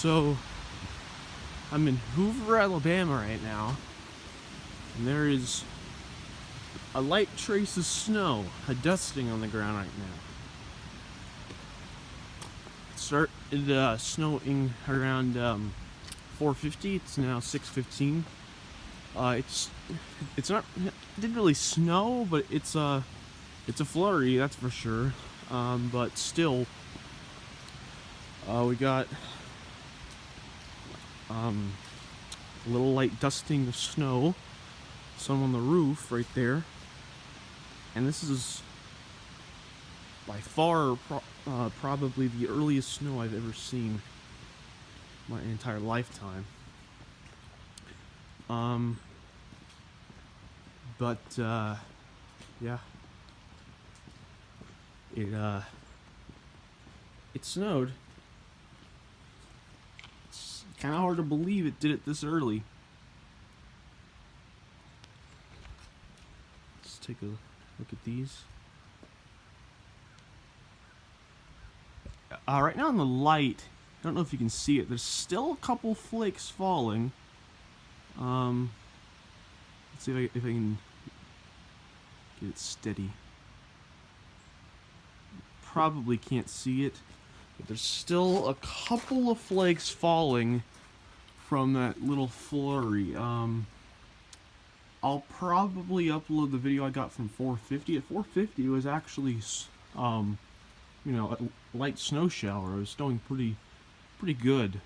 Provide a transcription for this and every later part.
So, I'm in Hoover, Alabama right now, and there is a light trace of snow, a dusting on the ground right now. It started snowing around 4:50. It's now 6:15. It's not, it didn't really snow, but it's a flurry, that's for sure. But still, we got a little light dusting of snow, some on the roof right there, and this is by far probably the earliest snow I've ever seen my entire lifetime. But yeah, it snowed. It's kind of hard to believe it did it this early. Let's take a look at these. Right now in the light, I don't know if you can see it, there's still a couple flakes falling. Let's see if I can get it steady. Probably can't see it, but there's still a couple of flakes falling from that little flurry. I'll probably upload the video I got from 4:50. At 4:50 it was actually a light snow shower. It was snowing pretty good.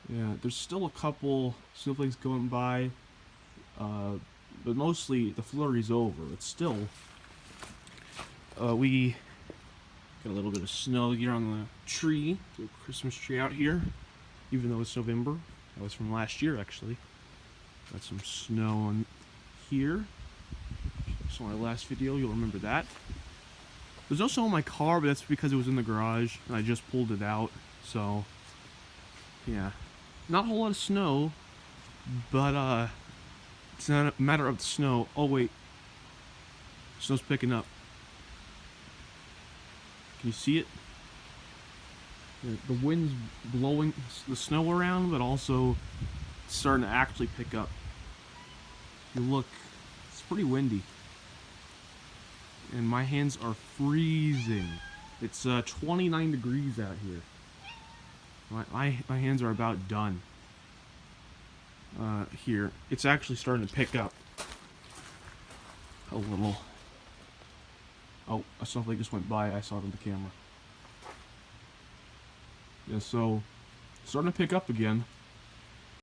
Yeah, there's still a couple snowflakes going by, but mostly the flurry's over. It's still, we got a little bit of snow here on the tree, the Christmas tree out here, even though it's November. That was from last year, actually. Got some snow on here. So my last video, you'll remember that. There's no snow in my car, but that's because it was in the garage, and I just pulled it out, so, yeah. Not a whole lot of snow, but, it's not a matter of the snow. Oh, wait. Snow's picking up. Can you see it? The wind's blowing the snow around, but also it's starting to actually pick up. You look, it's pretty windy. And my hands are freezing. It's 29 degrees out here. My hands are about done. Here, it's actually starting to pick up a little. Oh, a snowflake just went by. I saw it on the camera. Yeah, so starting to pick up again.